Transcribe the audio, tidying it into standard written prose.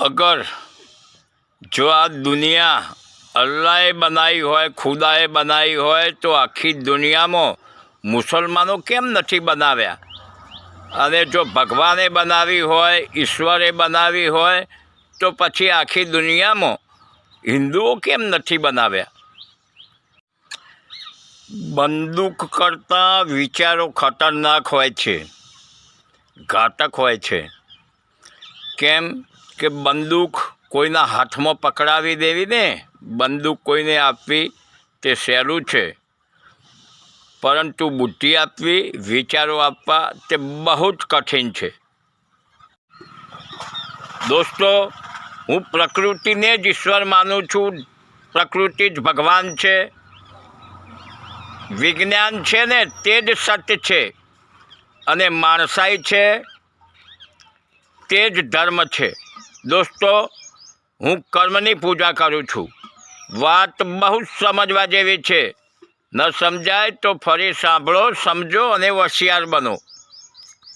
अगर जो आ दुनिया अल्लाहे बनाई होय, खुदाए बनाई होय तो आखी दुनिया में मुसलमानों केम नहीं बनाव्या? अने जो भगवाने बनावी होय, ईश्वरे बनावी होय तो पछी आखी दुनिया में हिंदुओं केम नहीं बनाव्या? बंदूक करता विचारों खतरनाक होय छे, घातक होय छे। केम के बंदूक कोईना हाथ में पकड़ावी देवी ने बंदूक कोईने आपवी ते सहेलू छे, परंतु बुद्धि आपवी, विचारों आपवा ते बहुत कठिन छे। दोस्तों, हूँ प्रकृति ने ज ईश्वर मानु छूँ। प्रकृति ज भगवान छे, विज्ञान छे ने ते ज सत्य छे, अने माणसाई छे ते ज धर्म छे। दोस्तों, हूँ कर्मनी पूजा करूँ छूँ। बात बहुत समझवा जेवी छे। न समझाय तो फरी सांभळो, समझो अने होशियार बनो।